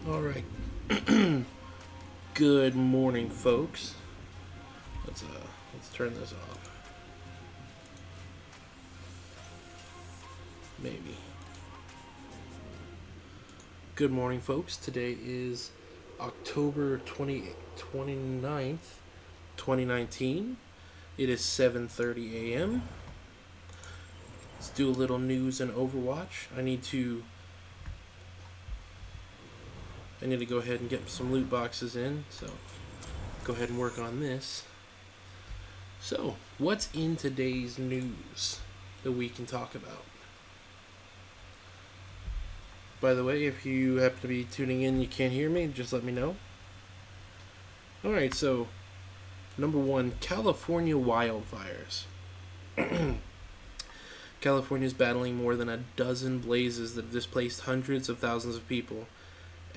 All right. Good morning, folks. Let's turn this off. Maybe. Good morning, folks. Today is October 29th, 2019. It is 7:30 a.m. Let's do a little news in Overwatch. I need to go ahead and get some loot boxes in, so go ahead and work on this. So, what's in today's news that we can talk about? By the way, if you happen to be tuning in and you can't hear me, just let me know. Alright, so, number one, California wildfires. California is battling more than a dozen blazes that have displaced hundreds of thousands of people,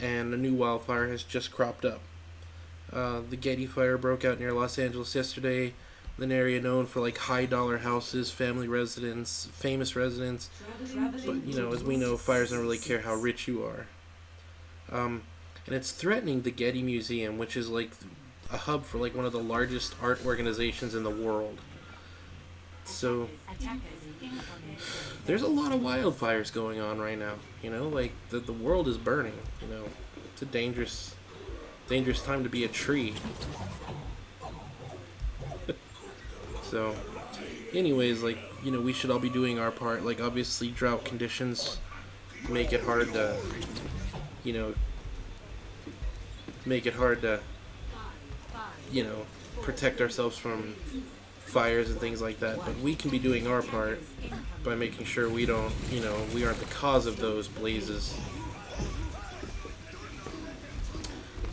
and a new wildfire has just cropped up. The Getty fire broke out near Los Angeles yesterday, an area known for like high-dollar houses, famous residents. But as we know, fires don't really care how rich you are. And it's threatening the Getty Museum, which is like a hub for like one of the largest art organizations in the world. So there's a lot of wildfires going on right now. Like the world is burning. It's a dangerous time to be a tree. So, anyways, we should all be doing our part. Like, obviously, drought conditions make it hard to, make it hard to, you know, protect ourselves from fires and things like that. But we can be doing our part by making sure we don't, you know, we aren't the cause of those blazes.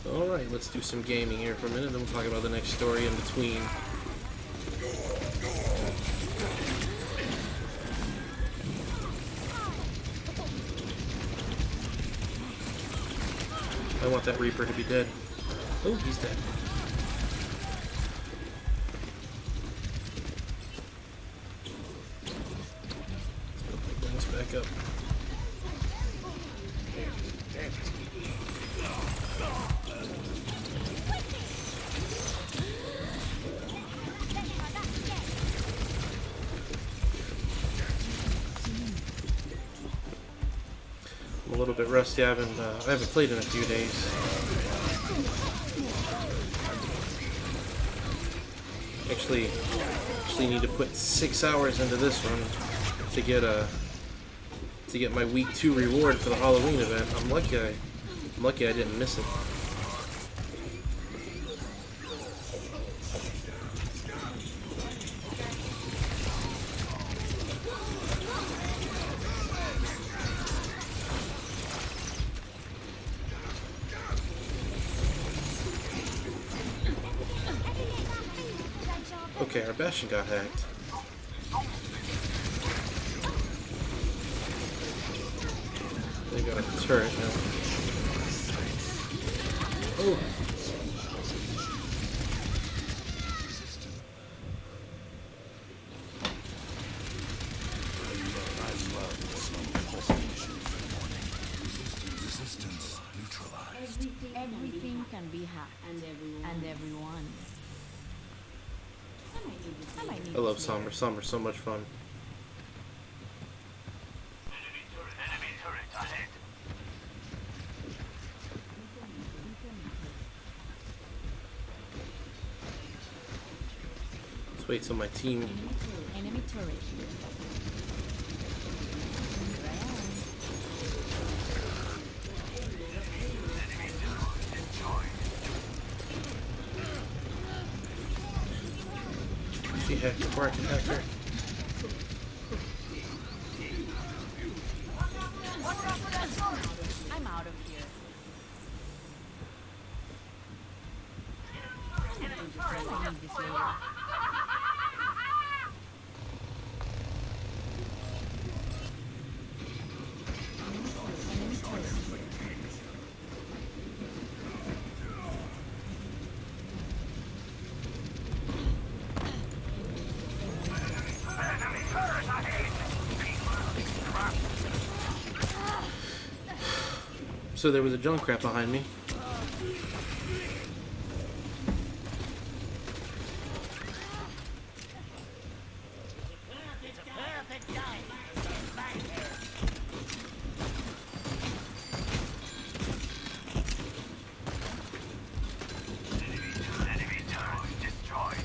Alright, let's do some gaming here for a minute, then we'll talk about the next story in between. I want that Reaper to be dead. Oh, he's dead. Bring us back up. I'm a little bit rusty. I haven't played in a few days. Actually need to put 6 hours into this one to get my week 2 reward for the Halloween event. I'm lucky I didn't miss it. Okay, our Bastion got hacked. They got a turret now. Oh! Everything can be hacked. And everyone. I love Somber. Somber's so much fun. Enemy turret ahead. Let's wait till my team. Enemy turret. She hacked before I could hack her. I'm out of here. I need this layer. So there was a junk crap behind me. Enemy turret destroyed.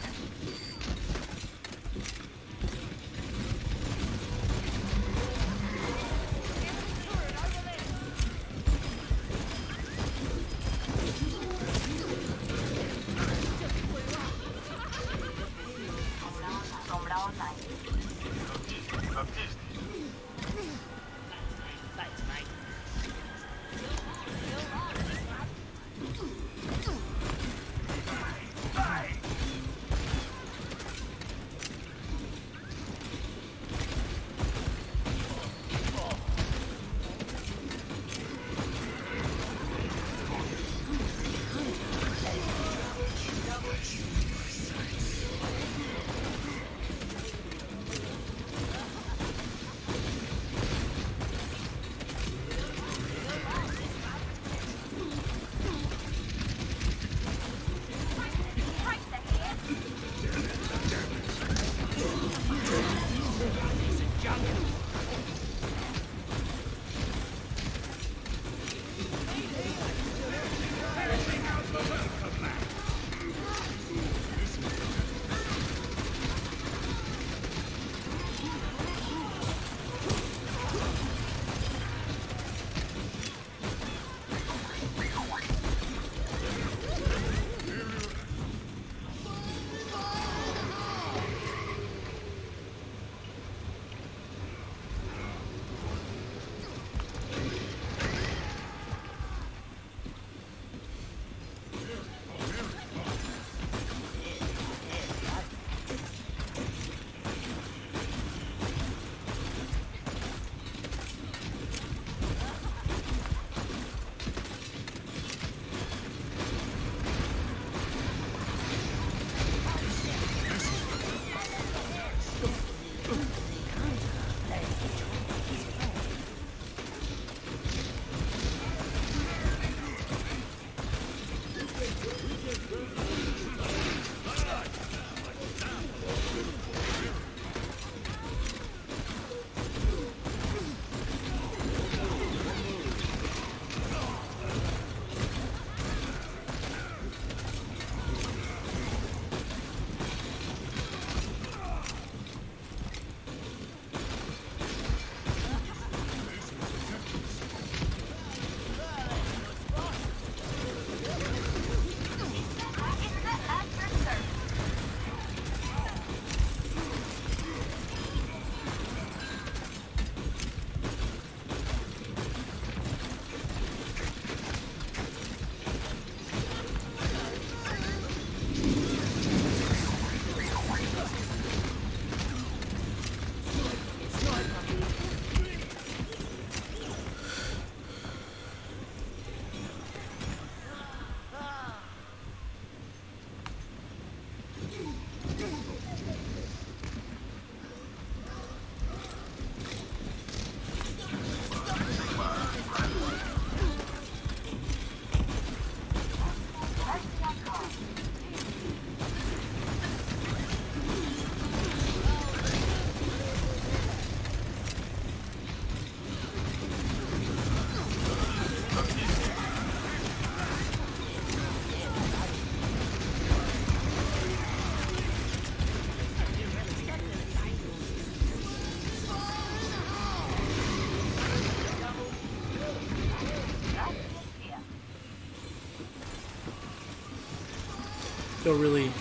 don't really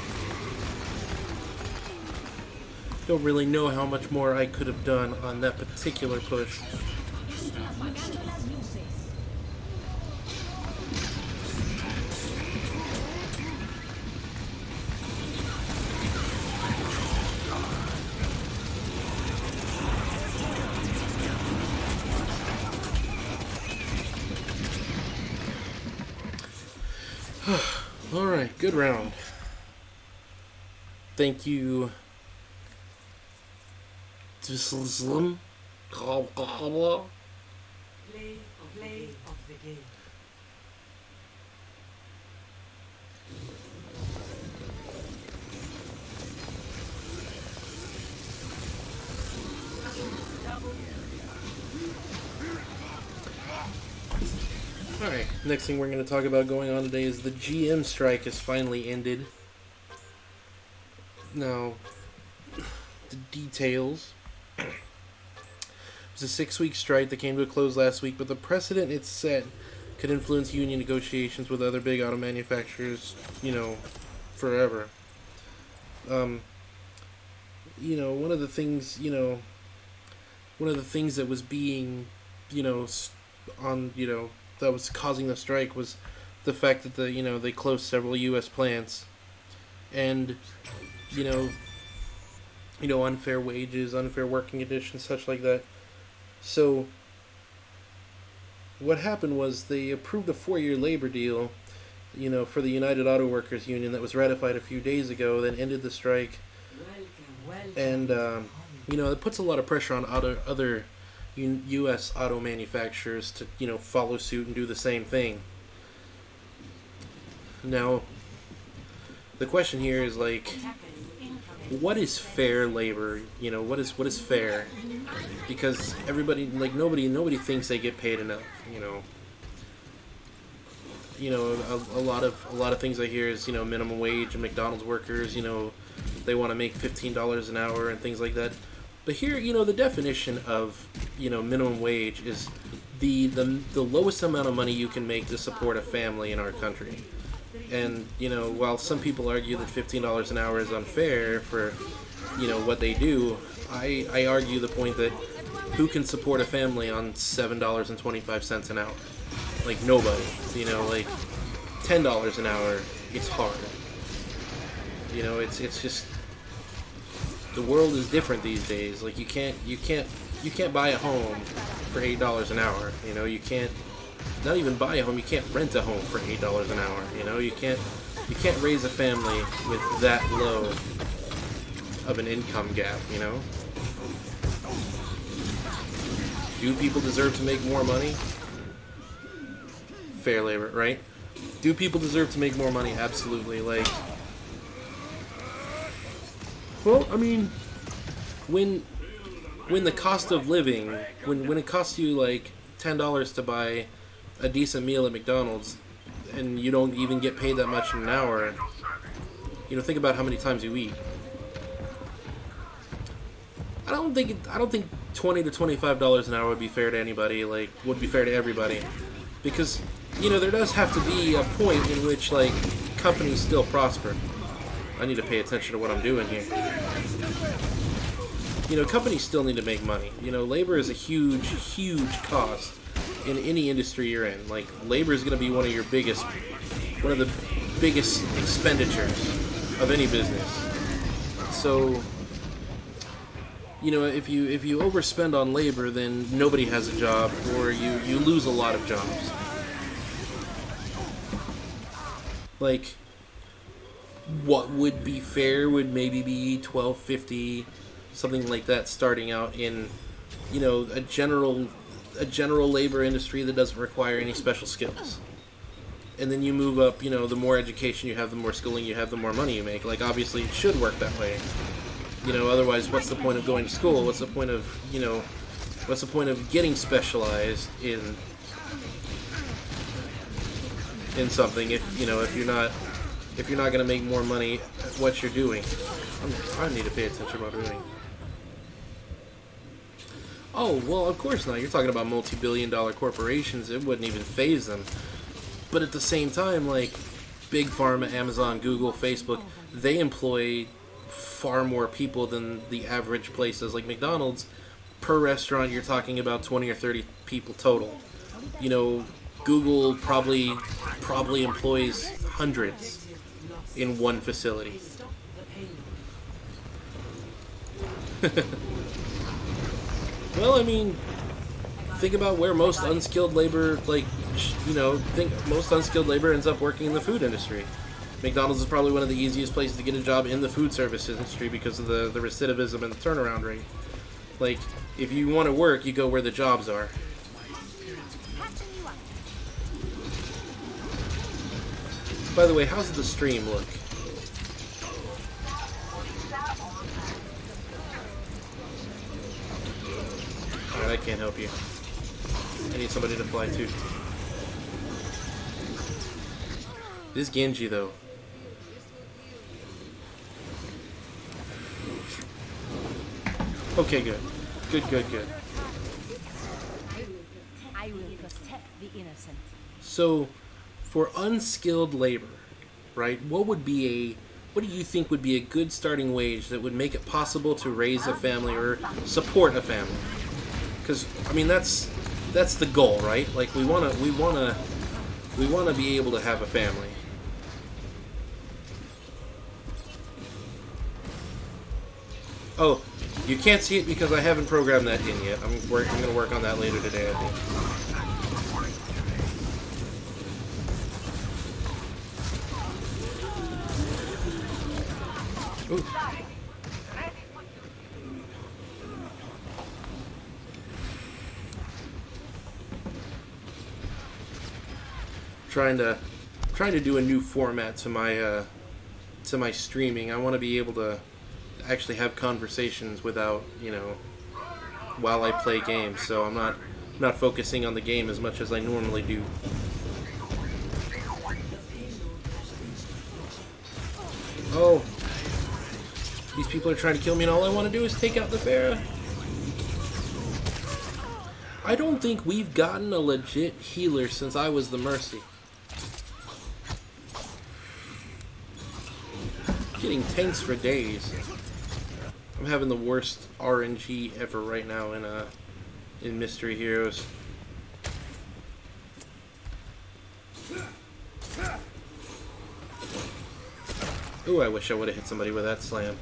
don't really know how much more I could have done on that particular push. Alright, good round. Thank you. Slim. Play of the game. Alright, next thing we're going to talk about going on today is the GM strike has finally ended. Now, the details. It was a 6-week strike that came to a close last week, but the precedent it set could influence union negotiations with other big auto manufacturers, forever. One of the things, that was being, that was causing the strike was the fact that they closed several U.S. plants, and unfair wages, unfair working conditions, such like that. So what happened was they approved a 4-year labor deal, for the United Auto Workers Union that was ratified a few days ago, that ended the strike, and it puts a lot of pressure on other U.S. auto manufacturers to, follow suit and do the same thing. Now, the question here is, what is fair labor? What is fair? Because everybody, nobody thinks they get paid enough. A lot of things I hear is, minimum wage and McDonald's workers, they want to make $15 an hour and things like that. But here, the definition of, minimum wage is the lowest amount of money you can make to support a family in our country. And, while some people argue that $15 an hour is unfair for, what they do, I argue the point that who can support a family on $7.25 an hour? Nobody. $10 an hour, it's hard. It's just... The world is different these days. You can't buy a home for $8 an hour. You can't not even buy a home. You can't rent a home for $8 an hour. You can't raise a family with that low of an income gap. Do people deserve to make more money? Fair labor, right? Do people deserve to make more money? Absolutely. Well, I mean, when the cost of living, when it costs you $10 to buy a decent meal at McDonald's, and you don't even get paid that much in an hour, think about how many times you eat. I don't think $20 to $25 an hour would be fair to anybody. Would be fair to everybody, because there does have to be a point in which companies still prosper. I need to pay attention to what I'm doing here. Companies still need to make money. Labor is a huge, huge cost in any industry you're in. Labor is going to be one of the biggest expenditures of any business. So, if you overspend on labor, then nobody has a job, or you lose a lot of jobs. What would be fair would maybe be $12.50, something like that, starting out in, a general labor industry that doesn't require any special skills. And then you move up, the more education you have, the more schooling you have, the more money you make. Obviously it should work that way. Otherwise, what's the point of going to school? What's the point of getting specialized in something if you're not going to make more money at what you're doing? I need to pay attention to what I'm doing. Oh, well, of course not. You're talking about multi-billion-dollar corporations. It wouldn't even faze them. But at the same time, big pharma, Amazon, Google, Facebook, they employ far more people than the average places. Like McDonald's, per restaurant, you're talking about 20 or 30 people total. You know, Google probably employs hundreds in one facility. Well, I mean, think about where most unskilled labor, think most unskilled labor ends up working in the food industry. McDonald's is probably one of the easiest places to get a job in the food service industry because of the recidivism and the turnaround rate. Like, if you want to work, you go where the jobs are. By the way, how's the stream look? Alright, I can't help you. I need somebody to fly to. This Genji, though. Okay, good. Good. I will protect the innocent. So, for unskilled labor, right, what do you think would be a good starting wage that would make it possible to raise a family or support a family? Because, I mean, that's the goal, right? Like, we wanna be able to have a family. Oh, you can't see it because I haven't programmed that in yet. I'm going to work on that later today, I think. Ooh. Trying to do a new format to my streaming. I want to be able to actually have conversations without, while I play games. So I'm not focusing on the game as much as I normally do. Oh, these people are trying to kill me, and all I want to do is take out the Pharah. I don't think we've gotten a legit healer since I was the Mercy. Getting tanks for days. I'm having the worst RNG ever right now in Mystery Heroes. Ooh, I wish I would have hit somebody with that slam.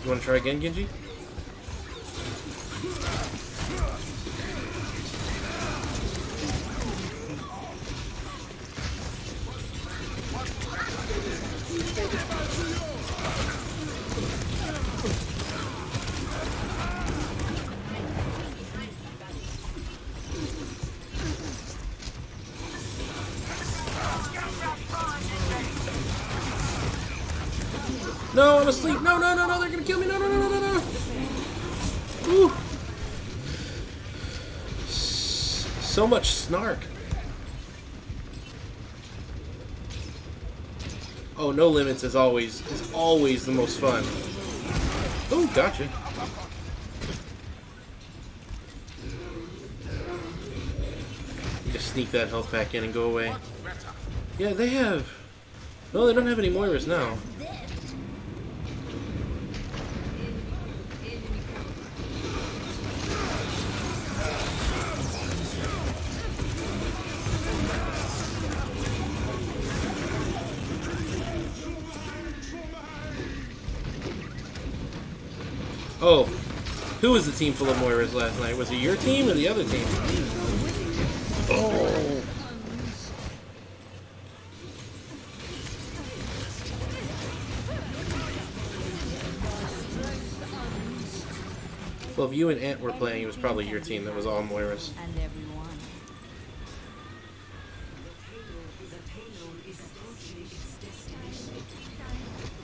You want to try again, Genji? No, I'm asleep. No, they're gonna kill me. No. Ooh. So much snark. Oh, no limits is always the most fun. Oh, gotcha. Just sneak that health back in and go away. Yeah, they have. No, they don't have any Moiras now. Oh, who was the team full of Moiras last night? Was it your team or the other team? Oh. Well, if you and Ant were playing, it was probably your team that was all Moiras. And everyone.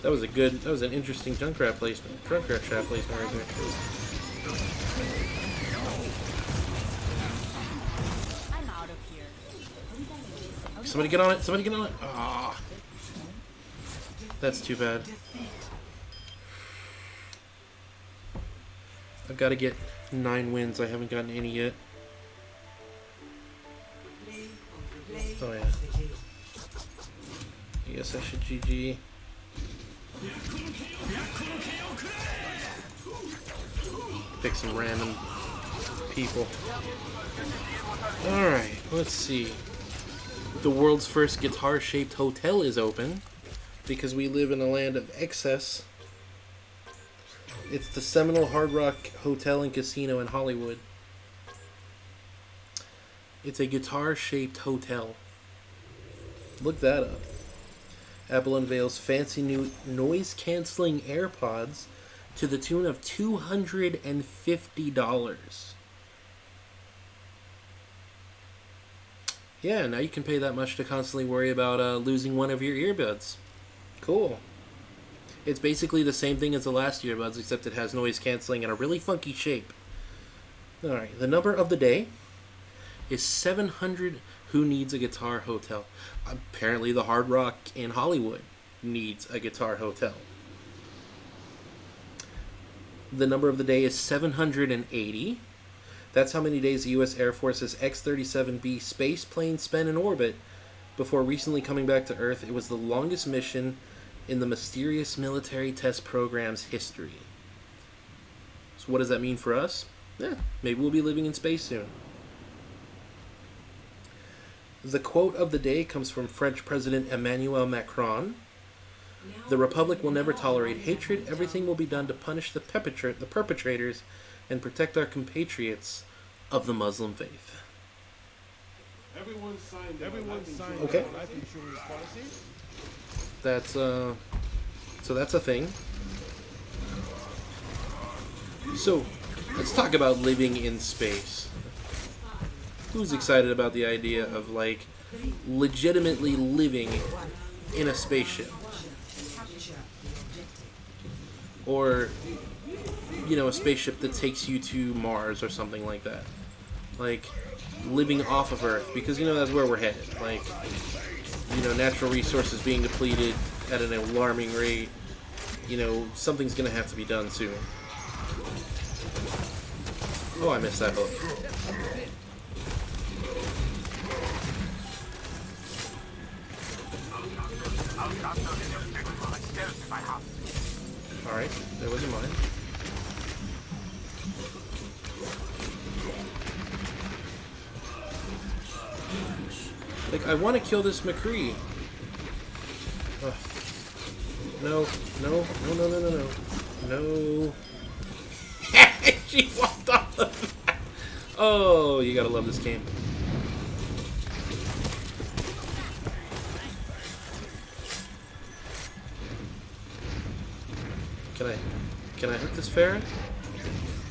That was an interesting Junkrat placement. Junkrat trap placement right there. I'm out of here. Somebody get on it! Somebody get on it! Ah. That's too bad. I've got to get 9 wins. I haven't gotten any yet. Oh yeah. I guess I should GG. Pick some random people. Alright, let's see. The world's first guitar-shaped hotel is open because we live in a land of excess. It's the Seminole Hard Rock Hotel and Casino in Hollywood. It's a guitar-shaped hotel. Look that up. Apple unveils fancy new noise-canceling AirPods to the tune of $250. Yeah, now you can pay that much to constantly worry about losing one of your earbuds. Cool. It's basically the same thing as the last earbuds, except it has noise canceling and a really funky shape. Alright, the number of the day is 700. Who needs a guitar hotel? Apparently the Hard Rock in Hollywood needs a guitar hotel. The number of the day is 780. That's how many days the U.S. Air Force's X-37B space plane spent in orbit before recently coming back to Earth. It was the longest mission in the mysterious military test program's history. So what does that mean for us? Yeah, maybe we'll be living in space soon. The quote of the day comes from French President Emmanuel Macron. The Republic will never tolerate hatred. Everything will be done to punish the perpetrators and protect our compatriots of the Muslim faith. Everyone signed Okay. life insurance policy. That's so that's a thing. So let's talk about living in space. Who's excited about the idea of like legitimately living in a spaceship? Or, you know, a spaceship that takes you to Mars or something like that. Like, living off of Earth, because, you know, that's where we're headed. Like, you know, natural resources being depleted at an alarming rate. You know, something's gonna have to be done soon. Oh, I missed that hook. Alright, that wasn't mine. Like, I want to kill this McCree. Ugh. No. No. She walked off the back. Oh, you gotta love this game. Can I hook this ferret?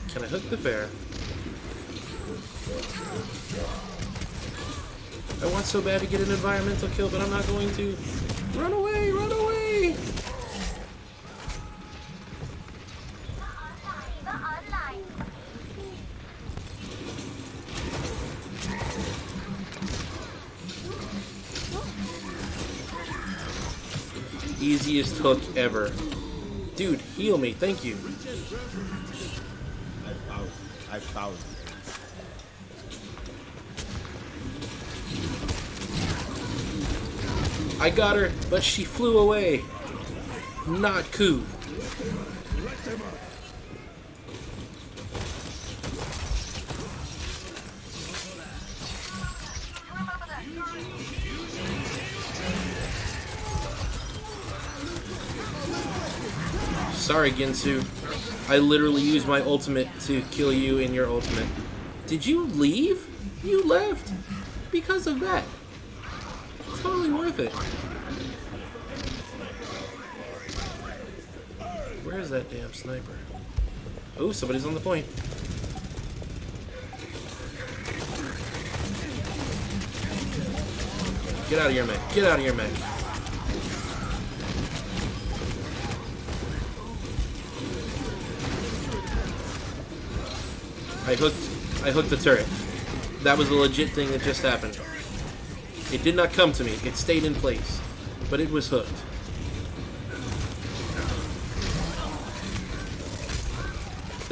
Can I hook the ferret? I want so bad to get an environmental kill, but I'm not going to. Run away! Run away! Easiest hook ever. Dude, heal me, thank you. I found. I got her, but she flew away. Not cool. Sorry, Ginsu. I literally used my ultimate to kill you in your ultimate. Did you leave? You left because of that. Totally worth it. Where is that damn sniper? Oh, somebody's on the point. Get out of your mech. Get out of your mech. I hooked the turret. That was a legit thing that just happened. It did not come to me. It stayed in place. But it was hooked.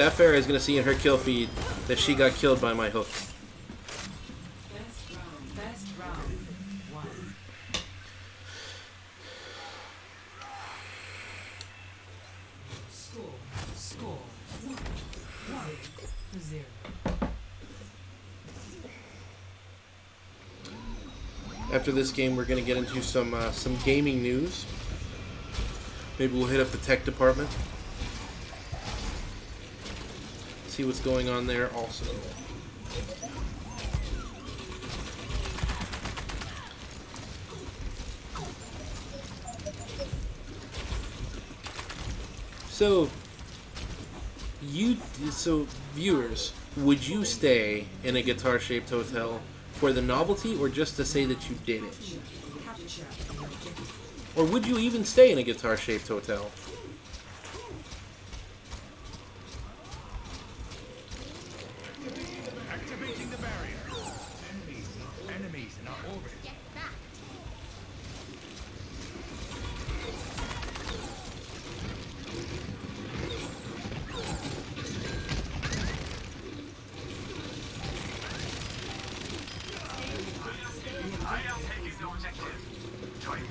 That Pharah is gonna see in her kill feed that she got killed by my hook. First round. One. Score. 1-0. After this game, we're gonna get into some gaming news. Maybe we'll hit up the tech department. See what's going on there also. So viewers, would you stay in a guitar-shaped hotel for the novelty or just to say that you did it? Or would you even stay in a guitar-shaped hotel? Activating the barrier. Enemies in our orbit. I am taking the objective. Join.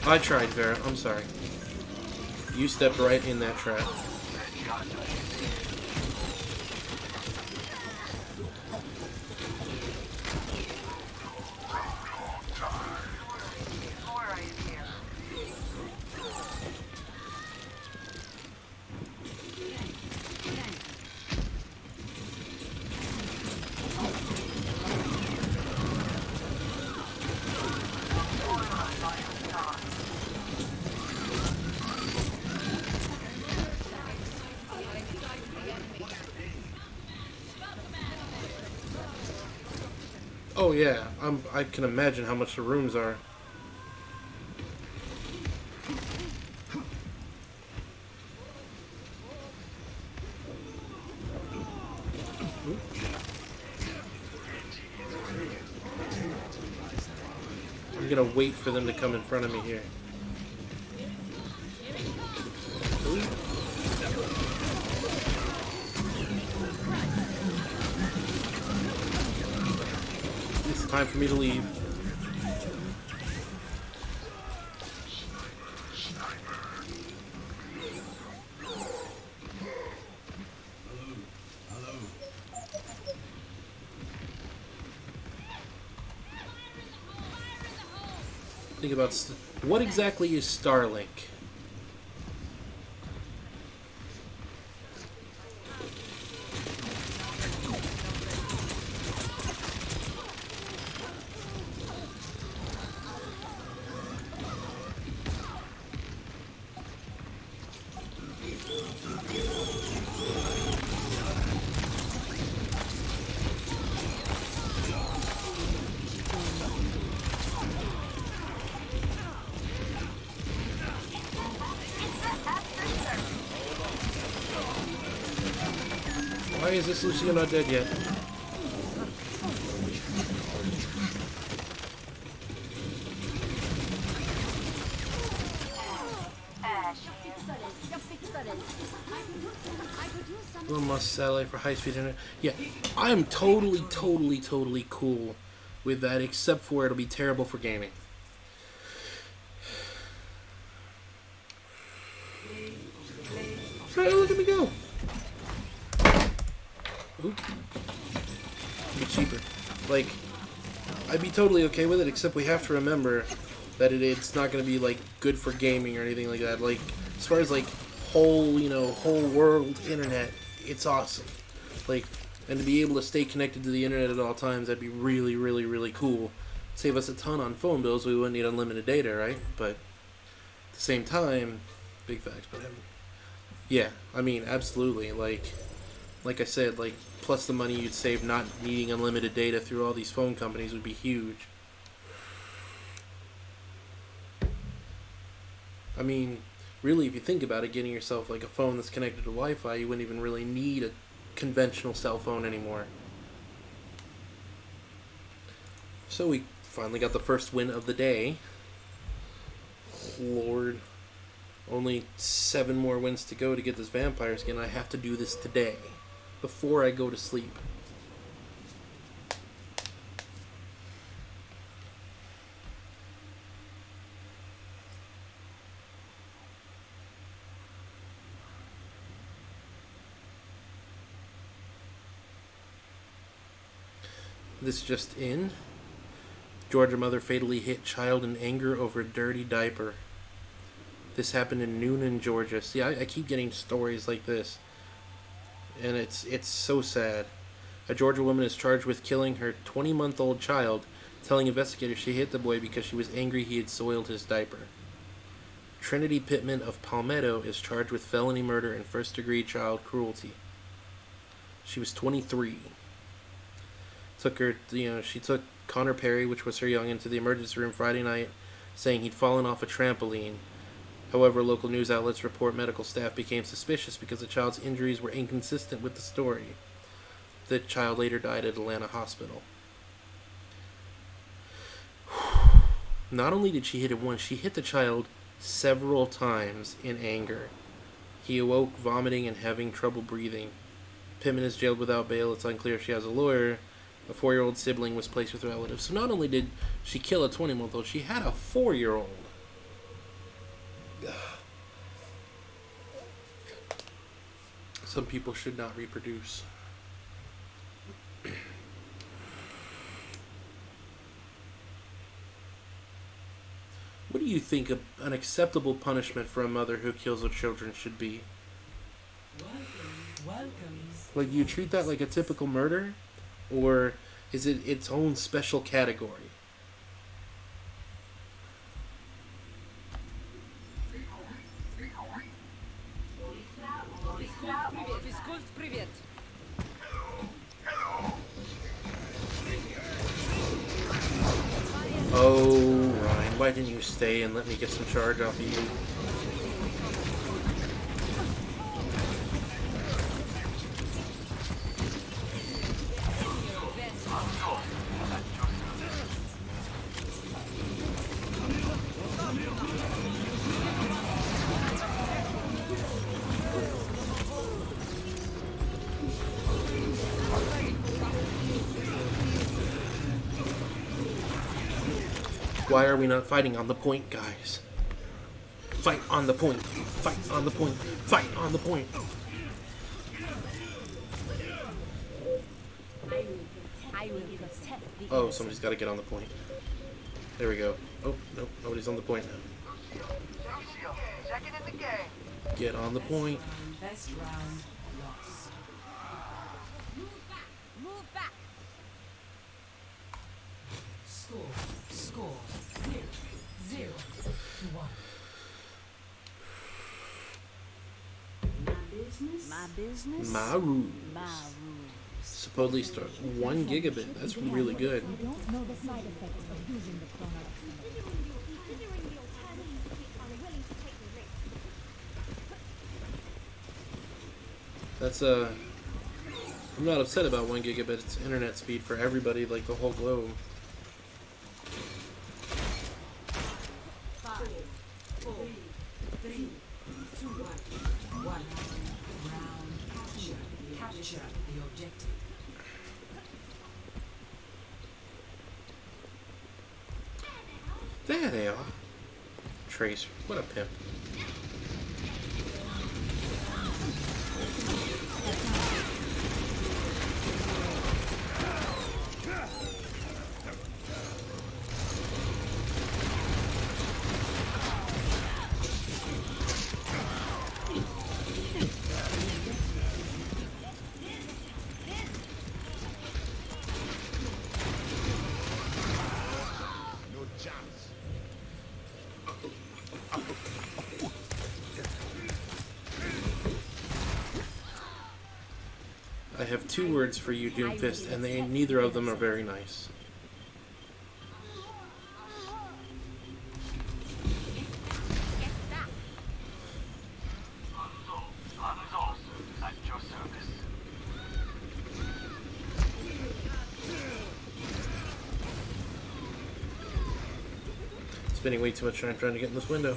I tried, Vera. I'm sorry. You stepped right in that trap. Oh yeah, I can imagine how much the rooms are. I'm gonna wait for them to come in front of me here. It's time for me to leave. Think about what exactly is Starlink? Why is this Lucio not dead yet? One must satellite for high-speed internet. Yeah, I'm totally cool with that, except for it'll be terrible for gaming. Hey, look at me go! Oop. Be cheaper. Like, I'd be totally okay with it, except we have to remember that it's not going to be, like, good for gaming or anything like that. Like, as far as, like, whole world internet, it's awesome. Like, and to be able to stay connected to the internet at all times, that'd be really cool. Save us a ton on phone bills, we wouldn't need unlimited data, right? But at the same time, big facts, but yeah, I mean, absolutely. Like I said, like, plus the money you'd save not needing unlimited data through all these phone companies would be huge. I mean, really, if you think about it, getting yourself like a phone that's connected to Wi-Fi, you wouldn't even really need a conventional cell phone anymore. So we finally got the first win of the day. Lord. Only 7 more wins to go to get this vampire skin. I have to do this today, before I go to sleep. This just in. Georgia mother fatally hit child in anger over dirty diaper. This happened in Noonan, Georgia. See, I keep getting stories like this, and it's so sad. A Georgia woman is charged with killing her 20-month-old child, telling investigators she hit the boy because she was angry he had soiled his diaper. Trinity Pittman of Palmetto is charged with felony murder and first-degree child cruelty. She was 23. She took Connor Perry, which was her youngin, to the emergency room Friday night, saying he'd fallen off a trampoline. However, local news outlets report medical staff became suspicious because the child's injuries were inconsistent with the story. The child later died at Atlanta Hospital. Not only did she hit him once, she hit the child several times in anger. He awoke vomiting and having trouble breathing. Pittman is jailed without bail. It's unclear if she has a lawyer. A 4-year-old sibling was placed with relatives. So not only did she kill a 20-month-old, she had a 4-year-old. Some people should not reproduce. What do you think an acceptable punishment for a mother who kills her children should be? Welcome. Like, do you treat that like a typical murder? Or is it its own special category? Oh, Ryan, why didn't you stay and let me get some charge off of you? Why are we not fighting on the point, guys? Fight on the point. Fight on the point. Fight on the point. I will protect the Oh, somebody's got to get on the point. There we go. Oh, nope, nobody's on the point now. Get on the point. Best round lost. Move back. Score. 0-1. My business. My rules. My rules. Supposedly start 1 gigabit. That's really good. You don't know the side effects of using the chrono. That's I'm not upset about 1 gigabit. It's internet speed for everybody, like the whole globe. 5, 4, 3, 2, 1. Round capture the objective. There they are. Trace, what a pimp. No chance. I have 2 words for you, Doomfist, and neither of them are very nice. Spending way too much time trying to get in this window.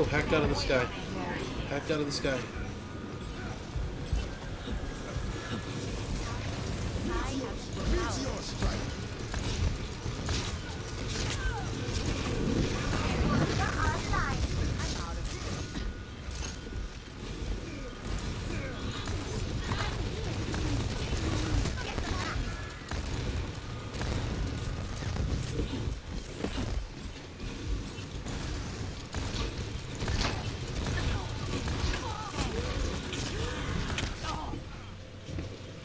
hacked out of the sky. Hacked out of the sky.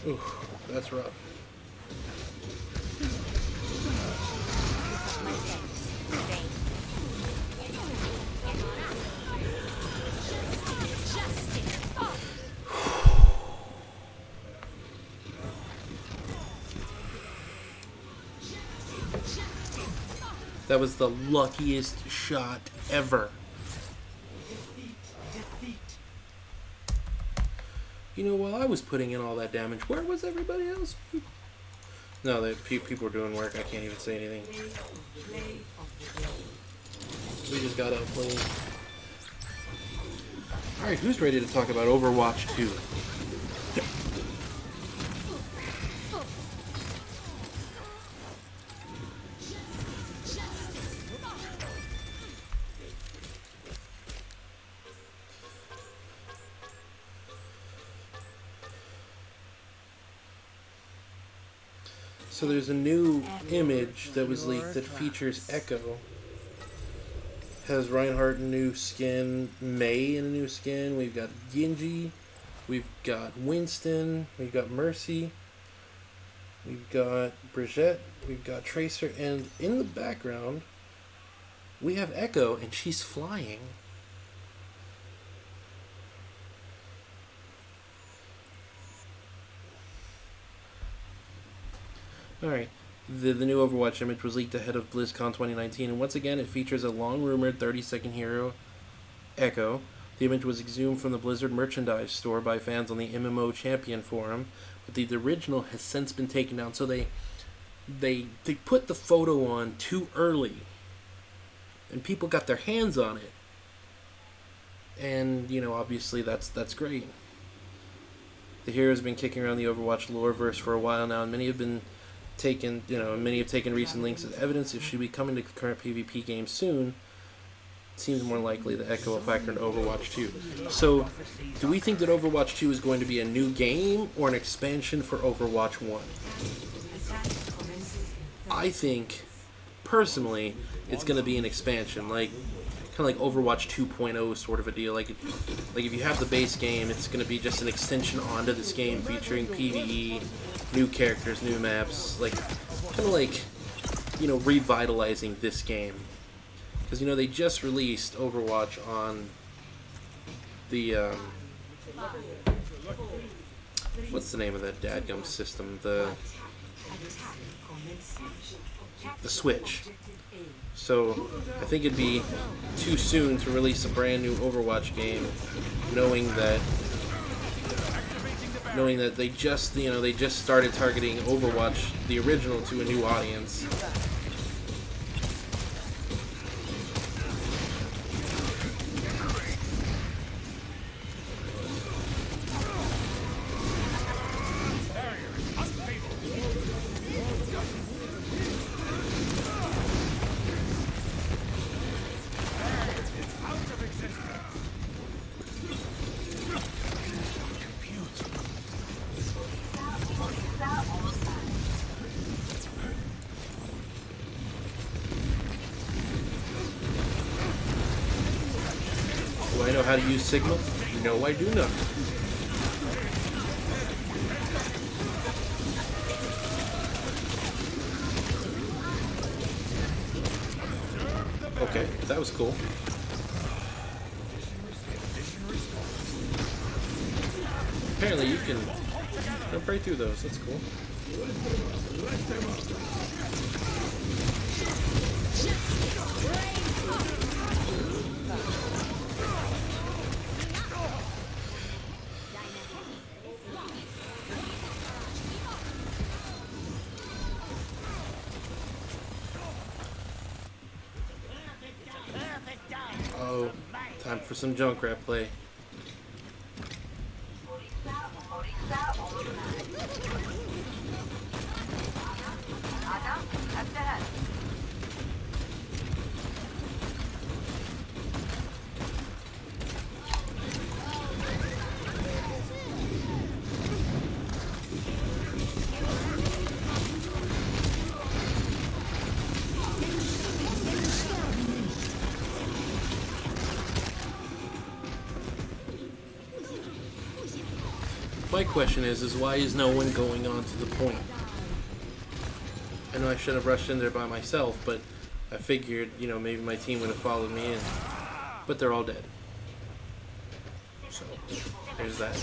Ooh, that's rough. That was the luckiest shot ever. You know, while I was putting in all that damage, where was everybody else? No, people were doing work. I can't even say anything. We just got outplayed. Alright, who's ready to talk about Overwatch 2? So there's a new image that was leaked that features Echo. Has Reinhardt in a new skin, Mei in a new skin, we've got Genji, we've got Winston, we've got Mercy, we've got Brigitte, we've got Tracer, and in the background we have Echo and she's flying. Alright, the new Overwatch image was leaked ahead of BlizzCon 2019, and once again it features a long-rumored 30-second hero, Echo. The image was exhumed from the Blizzard merchandise store by fans on the MMO Champion forum, but the original has since been taken down, so they put the photo on too early, and people got their hands on it. And, you know, obviously that's great. The hero has been kicking around the Overwatch loreverse for a while now, and many have taken recent links as evidence. If she'll be coming to current PvP games soon, it seems more likely that Echo will factor into Overwatch 2. So, do we think that Overwatch 2 is going to be a new game or an expansion for Overwatch 1? I think, personally, it's going to be an expansion, kind of like Overwatch 2.0 sort of a deal. Like if you have the base game, it's going to be just an extension onto this game featuring PvE, new characters, new maps, kind of like, you know, revitalizing this game. Because, you know, they just released Overwatch on the, what's the name of that dadgum system? The Switch. So, I think it'd be too soon to release a brand new Overwatch game, knowing that they just started targeting Overwatch, the original, to a new audience. Do I know how to use Signal? No, I do not. Okay, that was cool. Apparently you can jump right through those, that's cool. Time for some Junkrat play. My question is why is no one going on to the point? I know I should have rushed in there by myself, but I figured, you know, maybe my team would have followed me in. But they're all dead. So, there's that.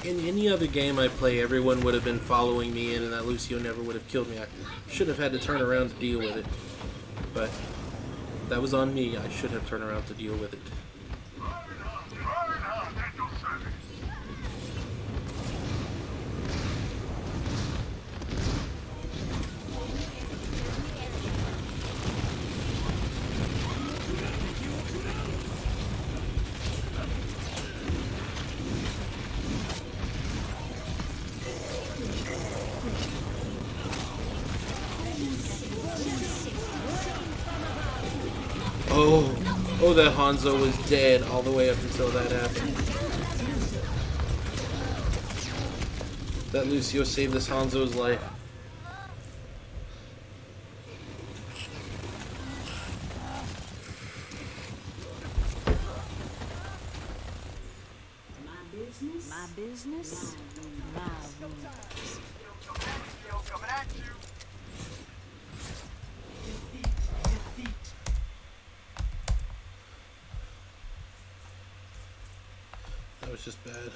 In any other game I play, everyone would have been following me in, and that Lucio never would have killed me. I should have had to turn around to deal with it. But that was on me. I should have turned around to deal with it. Oh, that Hanzo was dead all the way up until that happened. That Lucio saved this Hanzo's life. My business, my rules. That was just bad.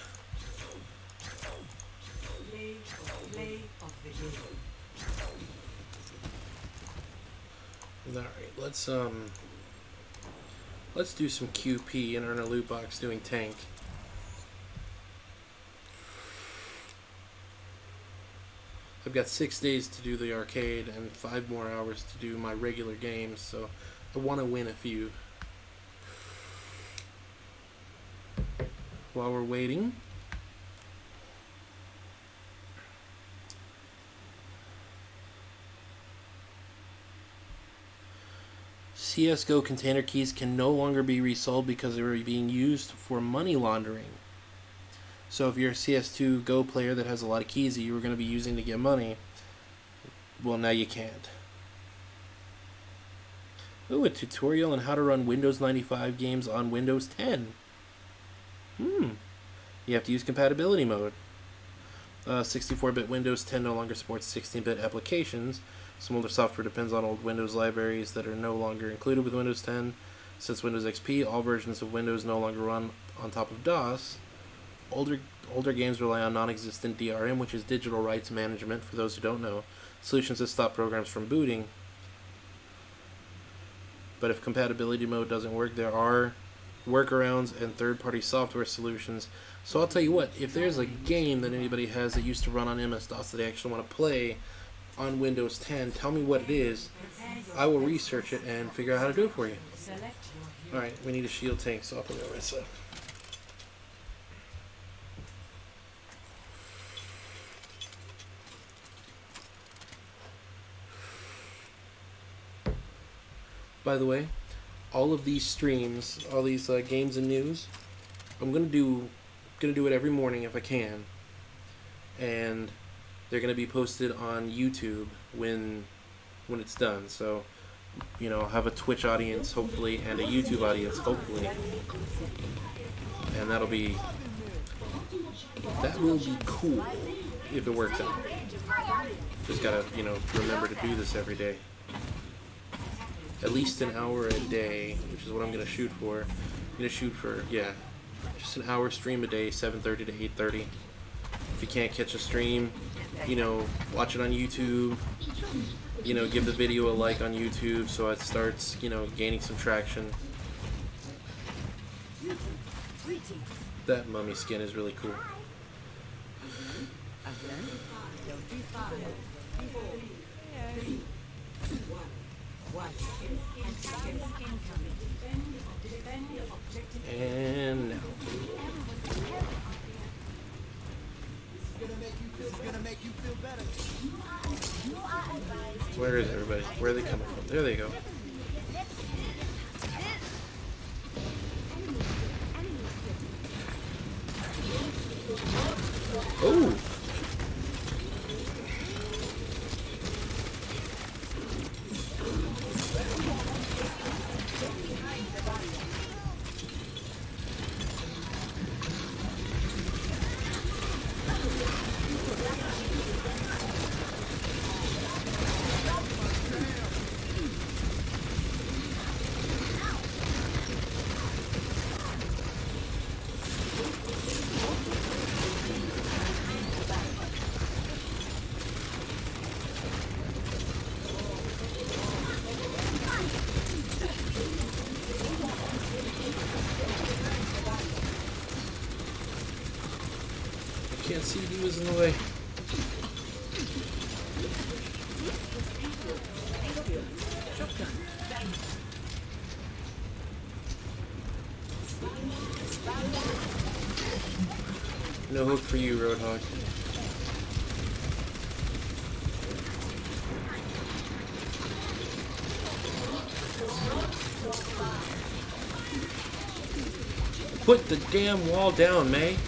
Play of the game. Alright, let's do some QP and earn a loot box doing tank. I've got 6 days to do the arcade and 5 more hours to do my regular games, so I want to win a few. While we're waiting, CSGO container keys can no longer be resold because they were being used for money laundering. So if you're a CS2 Go player that has a lot of keys that you were going to be using to get money, well, now you can't. Ooh, a tutorial on how to run Windows 95 games on Windows 10. You have to use compatibility mode. 64-bit Windows 10 no longer supports 16-bit applications. Some older software depends on old Windows libraries that are no longer included with Windows 10. Since Windows XP, all versions of Windows no longer run on top of DOS. Older games rely on non-existent DRM, which is digital rights management, for those who don't know. Solutions that stop programs from booting. But if compatibility mode doesn't work, there are workarounds and third-party software solutions. So I'll tell you what, if there's a game that anybody has that used to run on MS-DOS that they actually want to play on Windows 10, tell me what it is. I will research it and figure out how to do it for you. Alright, we need a shield tank, so I'll put it over myself. By the way, all of these streams, all these games and news, I'm gonna do it every morning if I can, and they're gonna be posted on YouTube when it's done. So, you know, I'll have a Twitch audience hopefully and a YouTube audience hopefully, and that will be cool if it works out. Just gotta, you know, remember to do this every day. At least an hour a day, which is what I'm gonna shoot for. I'm gonna shoot for, yeah, Just an hour stream a day, 7:30 to 8:30. If you can't catch a stream, watch it on YouTube. Give the video a like on YouTube so it starts, gaining some traction. That mummy skin is really cool. And now. Where is everybody? Where are they coming from? There they go. Oh! Can't see he was in the way. No hook for you, Roadhog. Put the damn wall down, May.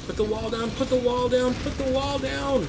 Put the wall down, put the wall down, put the wall down!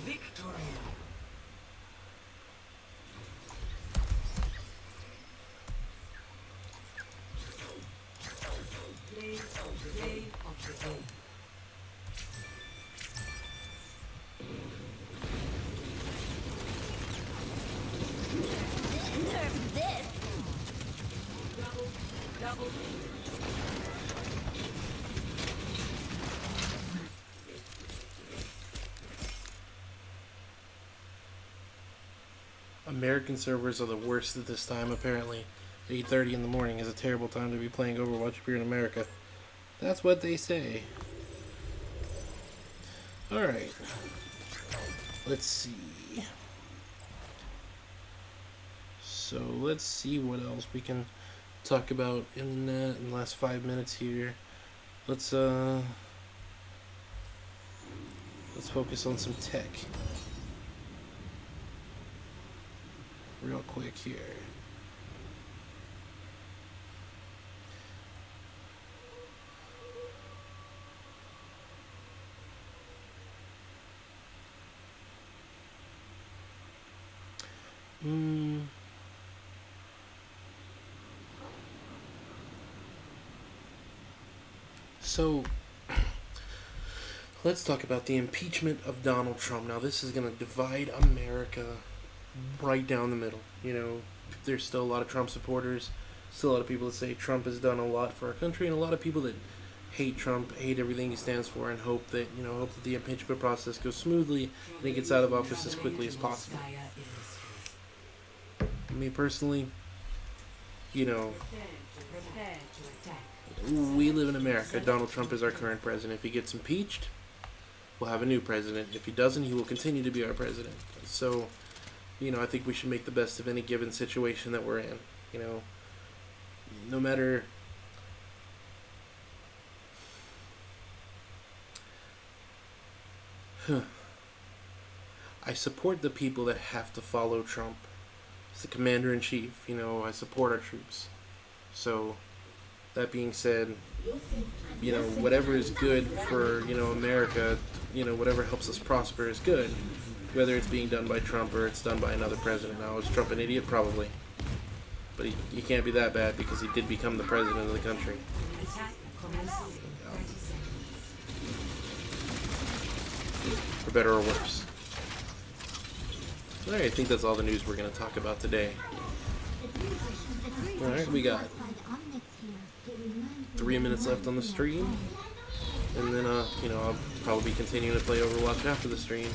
Victory. Play of the game. American servers are the worst at this time, apparently. 8:30 in the morning is a terrible time to be playing Overwatch if you're in America. That's what they say. Alright. Let's see. So, let's see what else we can talk about in the last 5 minutes here. Let's focus on some tech. Real quick here. So, let's talk about the impeachment of Donald Trump. Now, this is going to divide America right down the middle. You know, there's still a lot of Trump supporters, still a lot of people that say Trump has done a lot for our country, and a lot of people that hate Trump, hate everything he stands for, and hope that the impeachment process goes smoothly and he gets out of office as quickly as possible. Me personally, Prepare to attack. we live in America. Donald Trump is our current president. If he gets impeached, we'll have a new president. If he doesn't, he will continue to be our president. So, I think we should make the best of any given situation that we're in. No matter... I support the people that have to follow Trump. As the commander-in-chief, I support our troops. So, that being said, whatever is good for, America, whatever helps us prosper is good. Whether it's being done by Trump or it's done by another president. Now, is Trump an idiot? Probably. But he can't be that bad because he did become the president of the country. Attack commences in 30 seconds. For better or worse. Alright, I think that's all the news we're going to talk about today. Alright, we got 3 minutes left on the stream. And then, I'll probably be continuing to play Overwatch after the stream.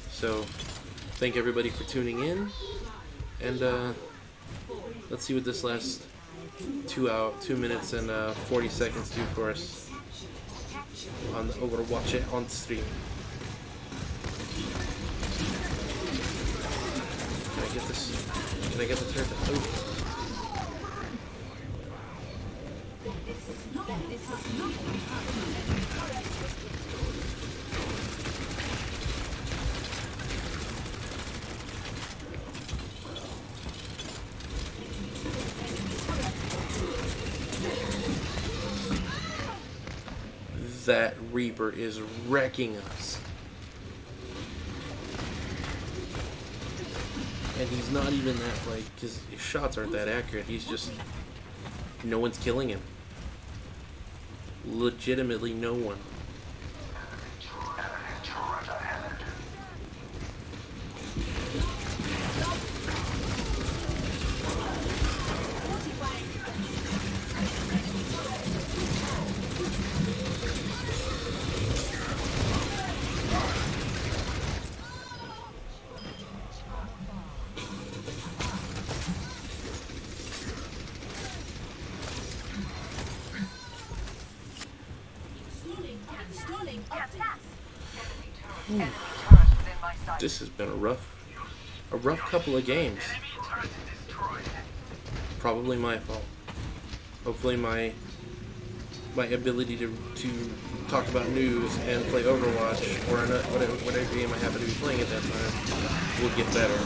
So, thank everybody for tuning in. And, let's see what this last 2 minutes and 40 seconds do for us on the Overwatch it on stream. Can I get this? Can I get the turret? Oh. That Reaper is wrecking us. And he's not even that, because his shots aren't that accurate. He's just, no one's killing him. Legitimately no one. This has been a rough a rough couple of games. Probably my fault. Hopefully my ability to talk about news and play Overwatch or whatever game I happen to be playing at that time will get better.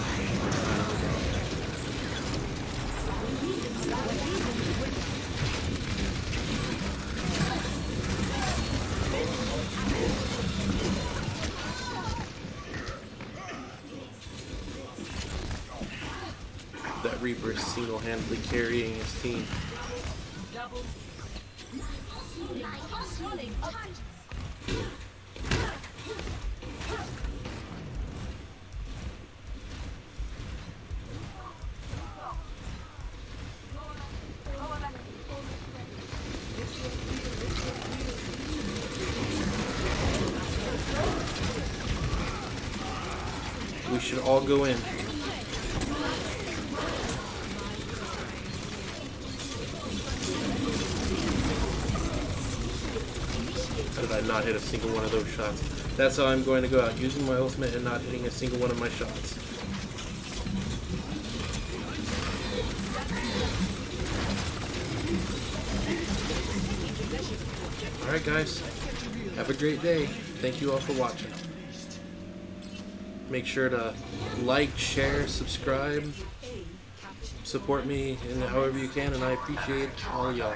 That Reaper is single-handedly carrying his team. We should all go in. How did I not hit a single one of those shots? That's how I'm going to go out, using my ultimate and not hitting a single one of my shots. Alright guys, have a great day. Thank you all for watching. Make sure to like, share, subscribe, support me in however you can, and I appreciate all y'all.